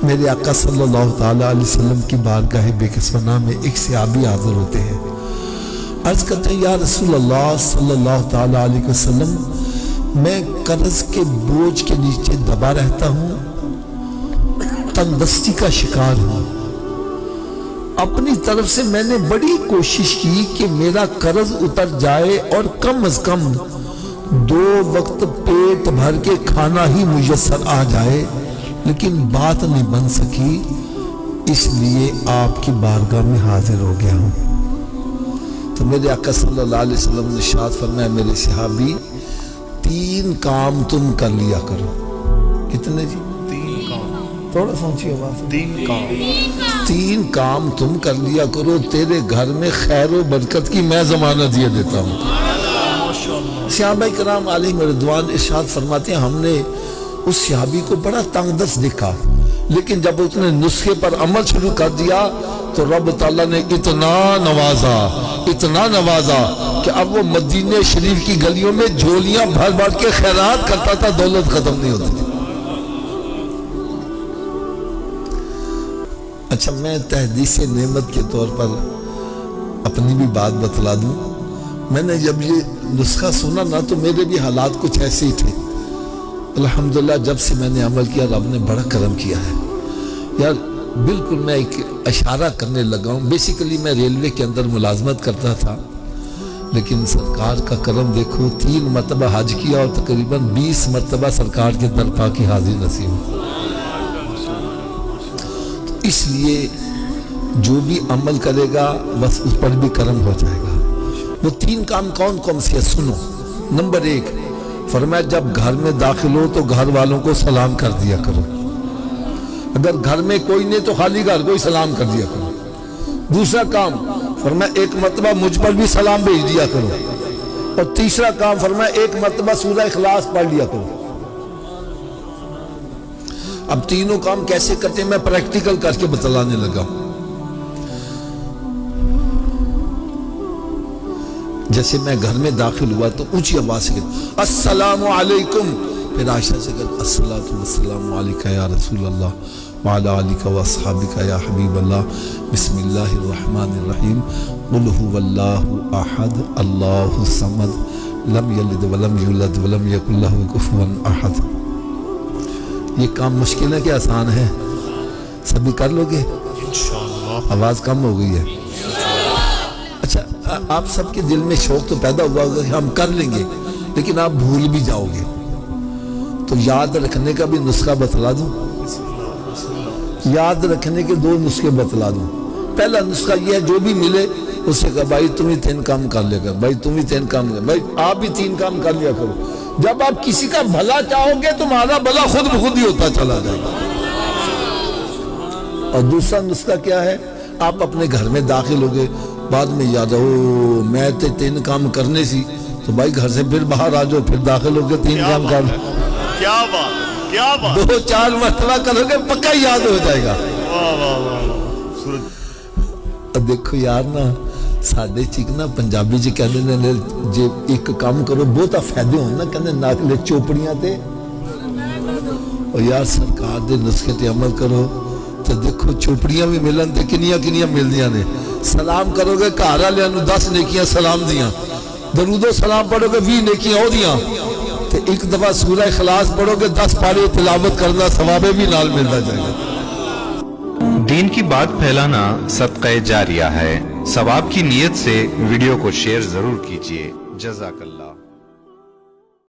میرے آقا صلی اللہ تعالیٰ علیہ وسلم کی بارگاہ بے کسونا میں ایک صحابی حاضر ہوتے ہیں. عرض کرتے ہیں یا رسول اللہ صلی اللہ تعالیٰ علیہ وسلم میں قرض کے بوجھ کے نیچے دبا رہتا ہوں، تنگدستی کا شکار ہوں. اپنی طرف سے میں نے بڑی کوشش کی کہ میرا قرض اتر جائے اور کم از کم 2 وقت پیٹ بھر کے کھانا ہی میسر آ جائے، لیکن بات نہیں بن سکی، اس لیے آپ کی بارگاہ میں حاضر ہو گیا ہوں. تو میرے آقا صلی اللہ علیہ وسلم نے ارشاد فرمایا میرے صحابی 3 کام تم کر لیا کرو. کتنے جی؟ 3 کام. تھوڑا سوچیے بات. 3 کام تم کر لیا کرو، تیرے گھر میں خیر و برکت کی میں ضمانت یہ دیتا ہوں. صحابہ کرام علیہم رضوان ارشاد فرماتے ہیں ہم نے اس صحابی کو بڑا تنگ دست دیکھا، لیکن جب اس نے نسخے پر عمل شروع کر دیا تو رب تعالیٰ نے اتنا نوازا کہ اب وہ مدینہ شریف کی گلیوں میں جھولیاں بھر بھر کے خیرات کرتا تھا، دولت ختم نہیں ہوتی. اچھا میں تحدیث نعمت کے طور پر اپنی بھی بات بتلا دوں. میں نے جب یہ نسخہ سنا نا تو میرے بھی حالات کچھ ایسے ہی تھے. الحمدللہ جب سے میں نے عمل کیا رب نے بڑا کرم کیا ہے. یار بالکل میں ایک اشارہ کرنے لگا ہوں. بیسیکلی میں ریلوے کے اندر ملازمت کرتا تھا، لیکن سرکار کا کرم دیکھو 3 مرتبہ حج کیا اور تقریباً 20 مرتبہ سرکار کے درپا کی حاضر نصیب ہوں. اس لیے جو بھی عمل کرے گا بس اس پر بھی کرم ہو جائے گا. وہ 3 کام کون کون سے سنو. نمبر 1 فرمایا جب گھر میں داخل ہو تو گھر والوں کو سلام کر دیا کرو. اگر گھر میں کوئی نہیں تو خالی گھر کو ہی سلام کر دیا کرو. دوسرا کام فرمایا 1 مرتبہ مجھ پر بھی سلام بھیج دیا کرو. اور تیسرا کام فرمایا 1 مرتبہ سورہ اخلاص پڑھ لیا کرو. اب تینوں کام کیسے کرتے ہیں میں پریکٹیکل کر کے بتلانے لگا ہوں. جیسے میں گھر میں داخل ہوا تو اونچی آواز سے کہا السلام علیکم، پھر عائشہ سے کہا الصلاۃ والسلام علیکہ یا رسول اللہ وعلی آلکہ واصحابکہ یا حبیب اللہ، بسم اللہ الرحمن الرحیم، قل هو اللہ احد اللہ الصمد لم یلد ولم یولد ولم یکن لہ کفوا احد. یہ کام مشکل ہے کہ آسان ہے؟ سبھی کر لو گے انشاءاللہ. آواز کم ہو گئی ہے. اچھا آپ سب کے دل میں شوق تو پیدا ہوا ہوگا کہ ہم کر لیں گے، لیکن آپ بھول بھی جاؤ گے. تو یاد رکھنے کا بھی نسخہ بتلا دوں. یاد رکھنے کے 2 نسخے بتلا دوں. پہلا نسخہ یہ ہے جو بھی ملے اس سے کہا بھائی تم ہی 3 کام کر لے گا، بھائی تم ہی 3 کام کر، بھائی آپ بھی 3 کام کر لیا کرو. جب آپ کسی کا بھلا چاہو گے تمہارا بھلا خود بخود ہی ہوتا چلا جائے گا. اور دوسرا نسخہ کیا ہے؟ آپ اپنے گھر میں داخل ہو گئے، بعد میں یاد ہو میں 3 کام کرنے سی، تو بھائی گھر سے پھر باہر آ جاؤ، پھر داخل ہو گئے 3 کام کر. کیا بات، کیا بات. 2-4 مرتبہ کرو گے پکا یاد ہو جائے گا. دیکھو یار نا ساڈے چیک نا پنجابی جی کہتے ہیں جی ایک کام کرو بہتا فائدے ہوں نا، کہتے ہیں ناکلے چوپڑیاں تے. اور یار سرکار دے نسخے تے عمل کرو تو دیکھو چوپڑیاں بھی ملن تے کنیاں مل دیاں نے. سلام کرو گے گھر والوں نوں 10 نیکیاں سلام دیاں، درود و سلام پڑھو گے 20 نیکیاں ہو دیاں، تے ایک دفعہ سورہ اخلاص پڑھو گے 10 پارے تلاوت کرنا ثواب بھی نال ملتا جائے گا. دین کی بات پھیلانا صدقہ جاریہ ہے. ثواب کی نیت سے ویڈیو کو شیئر ضرور کیجیے. جزاک اللہ.